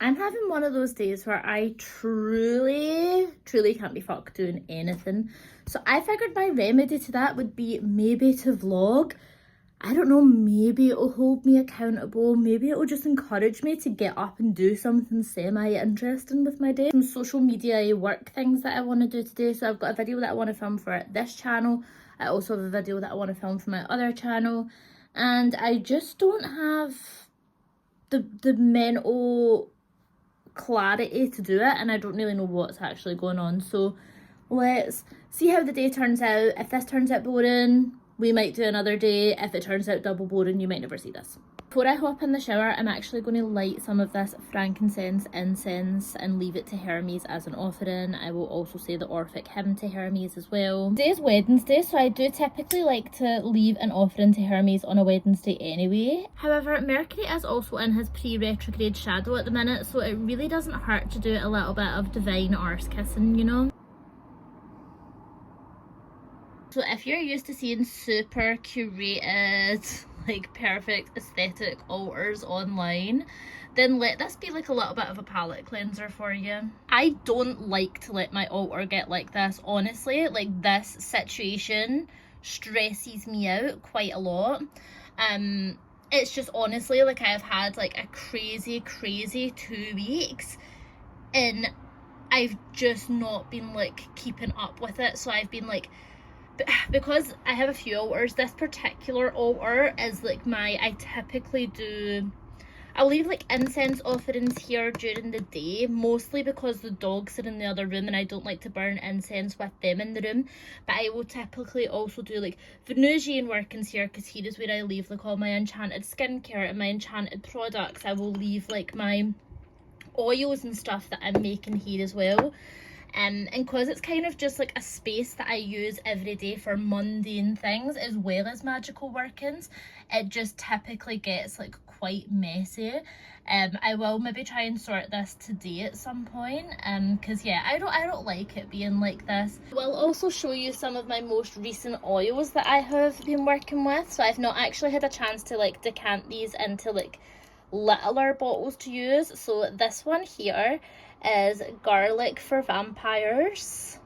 I'm having one of those days where I truly can't be fucked doing anything. So I figured my remedy to that would be maybe to vlog. I don't know, maybe it'll hold me accountable. Maybe it'll just encourage me to get up and do something semi-interesting with my day. Some social media work things that I want to do today. So I've got a video that I want to film for this channel. I also have a video that I want to film for my other channel. And I just don't have the mental clarity to do it, and I don't really know what's actually going on. So let's see how the day turns out. If this turns out boring, we might do another day. If it turns out double boring, you might never see this. Before I hop in the shower, I'm actually going to light some of this frankincense incense and leave it to Hermes as an offering. I will also say the Orphic hymn to Hermes as well. Today is Wednesday, so I do typically like to leave an offering to Hermes on a Wednesday anyway. However, Mercury is also in his pre-retrograde shadow at the minute, so it really doesn't hurt to do a little bit of divine arse kissing, you know? So if you're used to seeing super curated, like perfect aesthetic altars online, then let this be like a little bit of a palette cleanser for you. I don't like to let my altar get like this, honestly. Like, this situation stresses me out quite a lot. It's just honestly like I've had like a crazy 2 weeks and I've just not been like keeping up with it. So I've been like, because I have a few altars, this particular altar is like I typically do, I'll leave like incense offerings here during the day, mostly because the dogs are in the other room and I don't like to burn incense with them in the room. But I will typically also do like Venusian workings here, because here is where I leave like all my enchanted skincare and my enchanted products. I will leave like my oils and stuff that I'm making here as well. And because it's kind of just like a space that I use every day for mundane things as well as magical workings, it just typically gets like quite messy. I will maybe try and sort this today at some point, because yeah, I don't like it being like this. I will also show you some of my most recent oils that I have been working with. So I've not actually had a chance to like decant these into like littler bottles to use. So this one here is garlic for vampires,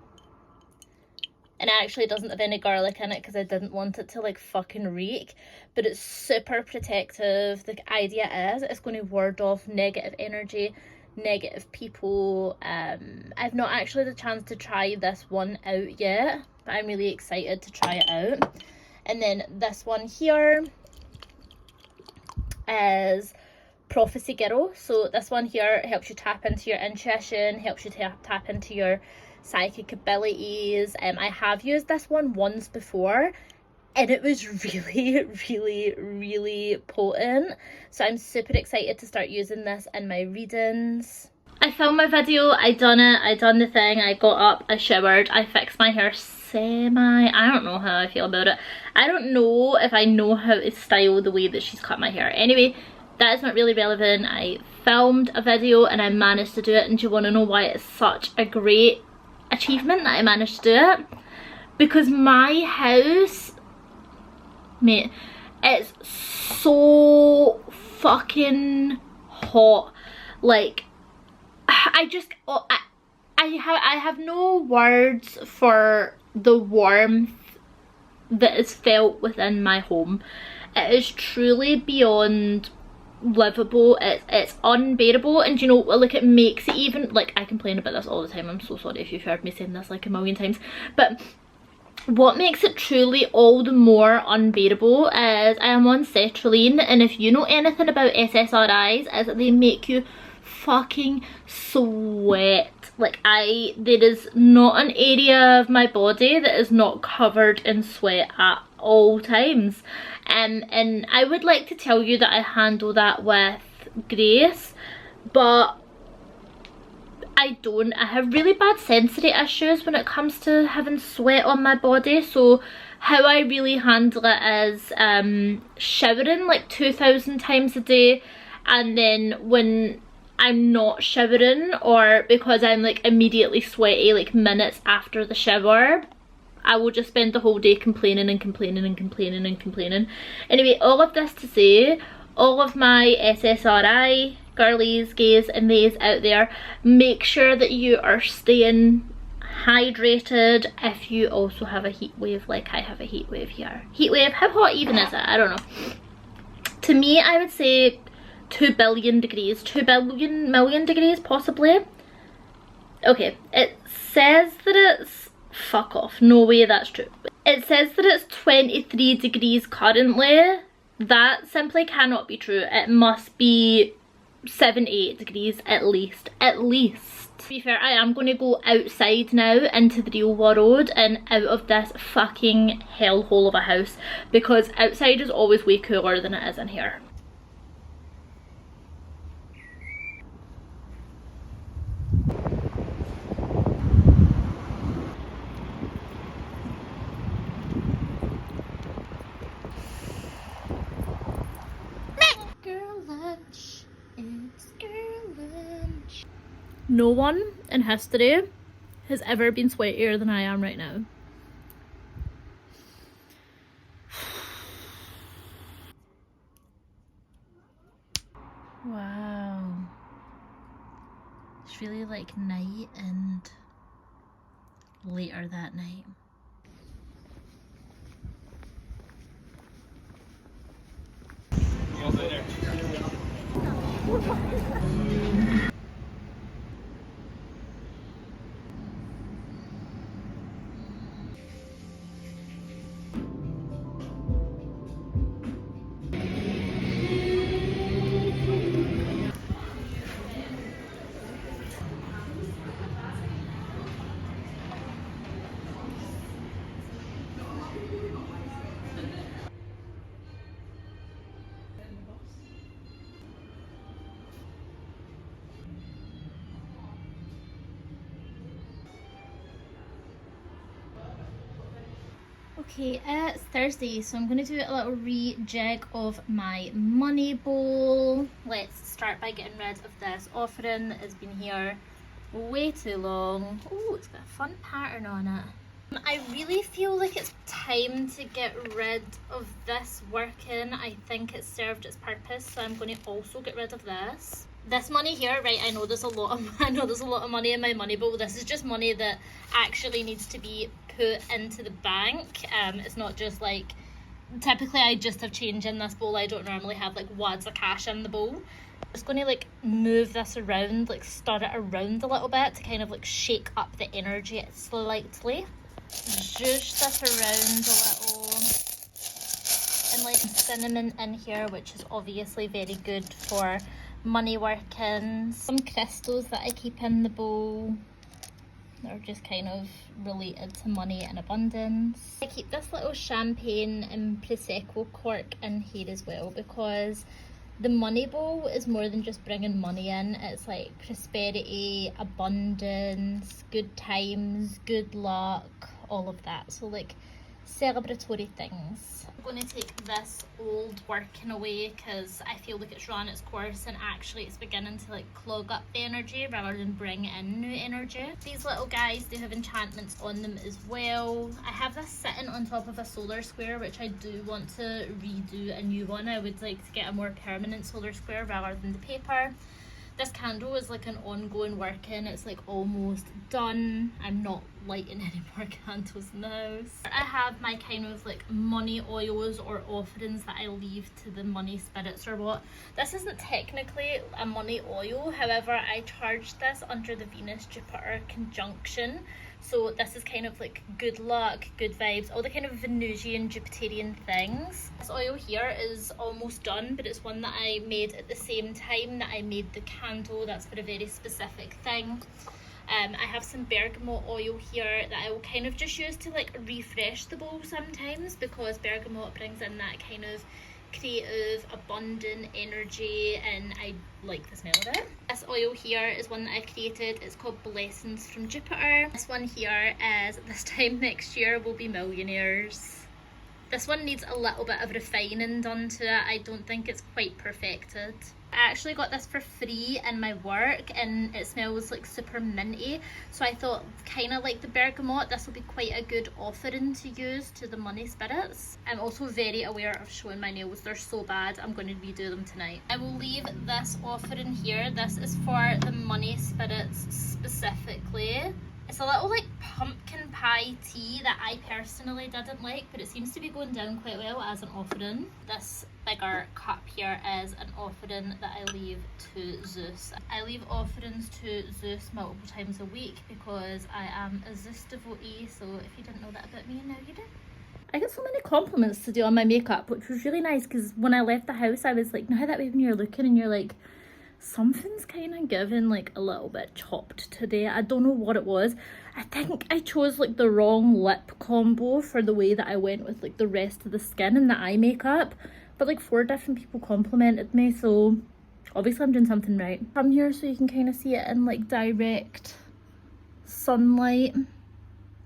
and it actually doesn't have any garlic in it because I didn't want it to like fucking reek, but it's super protective. The idea is it's going to ward off negative energy, negative people. I've not actually had a chance to try this one out yet, but I'm really excited to try it out. And then this one here is Prophecy Girl. So this one here helps you tap into your intuition, helps you tap into your psychic abilities. I have used this one once before and it was really potent, so I'm super excited to start using this in my readings. I filmed my video, I done the thing, I got up, I showered, I fixed my hair I don't know how I feel about it. I don't know if I know how to style the way that she's cut my hair. Anyway, that is not really relevant. I filmed a video and I managed to do it, and do you want to know why it's such a great achievement that I managed to do it? Because my house, mate, it's so fucking hot. Like, I have no words for the warmth that is felt within my home. It is truly beyond livable. It's unbearable, and you know, like, it makes it even, like, I complain about this all the time, I'm so sorry if you've heard me saying this like a million times, but what makes it truly all the more unbearable is I am on sertraline, and if you know anything about SSRIs, is that they make you fucking sweat. Like, there is not an area of my body that is not covered in sweat at all times. And I would like to tell you that I handle that with grace, but I don't. I have really bad sensory issues when it comes to having sweat on my body. So how I really handle it is showering like 2,000 times a day, and then when I'm not showering, or because I'm like immediately sweaty like minutes after the shower, I will just spend the whole day complaining and complaining and complaining and complaining. Anyway, all of this to say, all of my SSRI girlies, gays and theys out there, make sure that you are staying hydrated. If you also have a heat wave like I have a heat wave here. Heat wave, how hot even is it? I don't know. To me, I would say 2 billion degrees, 2 billion million degrees possibly. Okay, it says that it's, fuck off, no way that's true. It says that it's 23 degrees currently. That simply cannot be true. It must be 7, 8 degrees at least. At least. To be fair, I am going to go outside now into the real world and out of this fucking hellhole of a house, because outside is always way cooler than it is in here. Girl lunch. It's girl lunch. No one in history has ever been sweatier than I am right now. Wow. It's really like night and later that night. Okay, it's Thursday, so I'm going to do a little rejig of my money bowl. Let's start by getting rid of this offering that has been here way too long. Oh, it's got a fun pattern on it. I really feel like it's time to get rid of this working. I think it's served its purpose, so I'm going to also get rid of this. This money here, right, I know there's a lot of money in my money bowl. This is just money that actually needs to be put into the bank. It's not just like, typically I just have change in this bowl. I don't normally have like wads of cash in the bowl. I'm just going to like move this around, like stir it around a little bit to kind of like shake up the energy slightly. Zhuzh this around a little. And like cinnamon in here, which is obviously very good for money workings. Some crystals that I keep in the bowl. They're just kind of related to money and abundance. I keep this little champagne and prosecco cork in here as well, because the money bowl is more than just bringing money in. It's like prosperity, abundance, good times, good luck, all of that. So like celebratory things. I'm going to take this old working away because I feel like it's run its course and actually it's beginning to like clog up the energy rather than bring in new energy. These little guys, they have enchantments on them as well. I have this sitting on top of a solar square, which I do want to redo a new one. I would like to get a more permanent solar square rather than the paper. This candle is like an ongoing working. It's like almost done. I'm not lighting any more candles in the house. I have my kind of like money oils or offerings that I leave to the money spirits or what. This isn't technically a money oil, however I charged this under the Venus-Jupiter conjunction. So this is kind of like good luck, good vibes, all the kind of Venusian, Jupiterian things. This oil here is almost done, but it's one that I made at the same time that I made the candle. That's for a very specific thing. I have some bergamot oil here that I will kind of just use to like refresh the bowl sometimes, because bergamot brings in that kind of creative, abundant energy and I like the smell of it. This oil here is one that I've created. It's called Blessings from Jupiter. This one here is This Time Next Year We'll Be Millionaires. This one needs a little bit of refining done to it. I don't think it's quite perfected. I actually got this for free in my work and it smells like super minty, so I thought, kind of like the bergamot, this will be quite a good offering to use to the money spirits. I'm also very aware of showing my nails, they're so bad. I'm going to redo them tonight. I will leave this offering here. This is for the money spirits specifically. It's a little like pumpkin pie tea that I personally didn't like, but it seems to be going down quite well as an offering. This bigger cup here is an offering that I leave to Zeus. I leave offerings to Zeus multiple times a week because I am a Zeus devotee, so if you didn't know that about me, now you do. I got so many compliments today on my makeup, which was really nice because when I left the house I was like, you know how that way when you're looking and you're like, something's kind of given like a little bit chopped today. I don't know what it was. I think I chose like the wrong lip combo for the way that I went with like the rest of the skin and the eye makeup, but like 4 different people complimented me, so obviously I'm doing something right. Come here so you can kind of see it in like direct sunlight.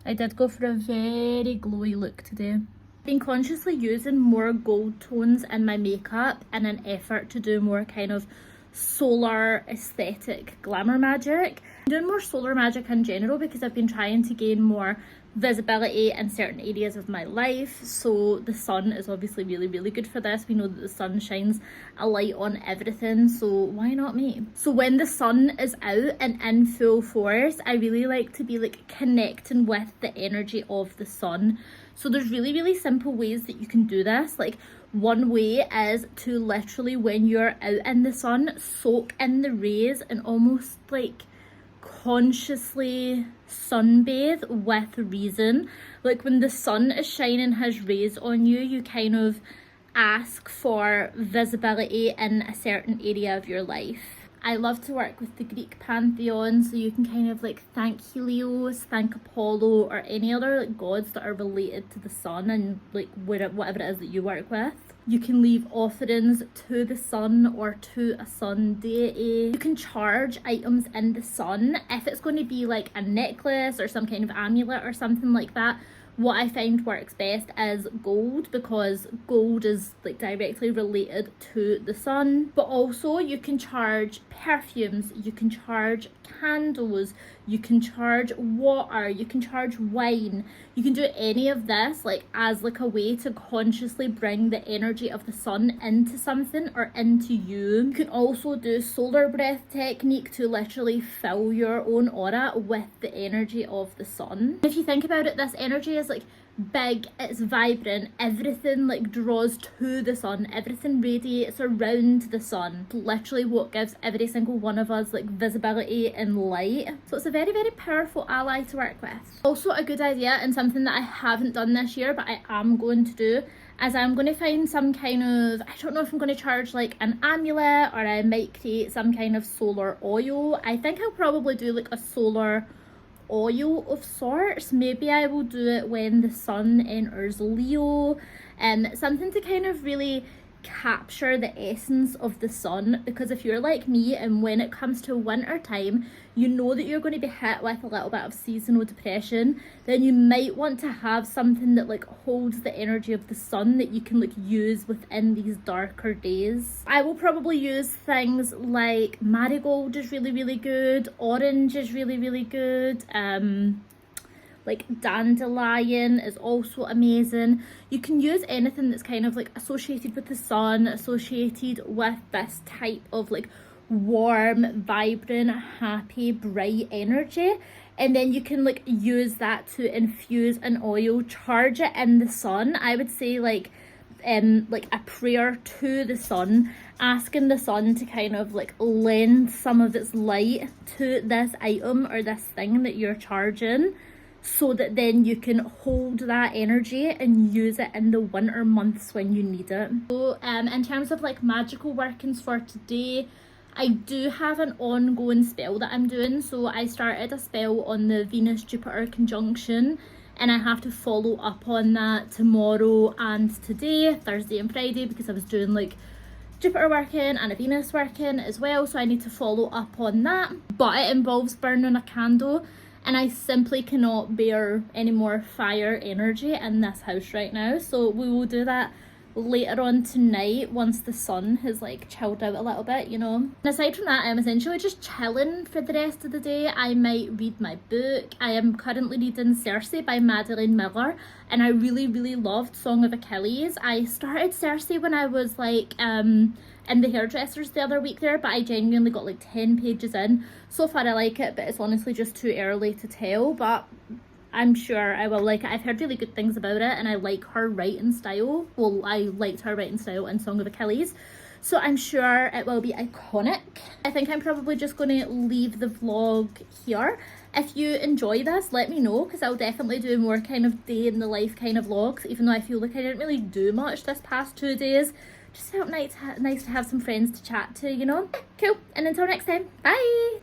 I did go for a very glowy look today. I've been consciously using more gold tones in my makeup in an effort to do more kind of solar aesthetic glamour magic. I'm doing more solar magic in general because I've been trying to gain more visibility in certain areas of my life, so the sun is obviously really good for this. We know that the sun shines a light on everything, so why not me? So when the sun is out and in full force, I really like to be like connecting with the energy of the sun. So there's really simple ways that you can do this. Like, one way is to literally, when you're out in the sun, soak in the rays and almost like consciously sunbathe with reason. Like when the sun is shining his rays on you, you kind of ask for visibility in a certain area of your life. I love to work with the Greek pantheon, so you can kind of like thank Helios, thank Apollo, or any other like gods that are related to the sun and like whatever it is that you work with. You can leave offerings to the sun or to a sun deity. You can charge items in the sun. If it's going to be like a necklace or some kind of amulet or something like that, what I find works best is gold, because gold is like directly related to the sun. But also you can charge perfumes, you can charge candles, you can charge water, you can charge wine. You can do any of this like as like a way to consciously bring the energy of the sun into something or into you. You can also do solar breath technique to literally fill your own aura with the energy of the sun. If you think about it, this energy is like big, it's vibrant, everything like draws to the sun, everything radiates around the sun. It's literally what gives every single one of us like visibility and light. So it's a very powerful ally to work with. Also a good idea, and something that I haven't done this year but I am going to do, is I'm going to find some kind of, I don't know if I'm going to charge like an amulet, or I might create some kind of solar oil. I think I'll probably do like a solar oil of sorts. Maybe I will do it when the sun enters Leo, and something to kind of really capture the essence of the sun, because if you're like me and when it comes to winter time you know that you're going to be hit with a little bit of seasonal depression, then you might want to have something that like holds the energy of the sun that you can like use within these darker days. I will probably use things like marigold is really good, orange is really good, like dandelion is also amazing. You can use anything that's kind of like associated with the sun, associated with this type of like warm, vibrant, happy, bright energy, and then you can like use that to infuse an oil, charge it in the sun. I would say like a prayer to the sun, asking the sun to kind of like lend some of its light to this item or this thing that you're charging, so that then you can hold that energy and use it in the winter months when you need it. So in terms of like magical workings for today, I do have an ongoing spell that I'm doing. So I started a spell on the Venus-Jupiter conjunction, and I have to follow up on that tomorrow and today, Thursday and Friday, because I was doing like Jupiter working and a Venus working as well, so I need to follow up on that. But it involves burning a candle and I simply cannot bear any more fire energy in this house right now. So we will do that later on tonight once the sun has like chilled out a little bit, you know. And aside from that, I'm essentially just chilling for the rest of the day. I might read my book. I am currently reading Cersei by Madeline Miller, and I really loved Song of Achilles. I started Cersei when I was like in the hairdressers the other week there, but I genuinely got like 10 pages in. So far I like it, but it's honestly just too early to tell, but I'm sure I will like it. I've heard really good things about it, and I like her writing style. Well, I liked her writing style in Song of Achilles, so I'm sure it will be iconic. I think I'm probably just going to leave the vlog here. If you enjoy this, let me know, because I'll definitely do more kind of day in the life kind of vlogs, even though I feel like I didn't really do much this past 2 days. Just felt nice to have some friends to chat to, you know. Cool, and until next time, bye.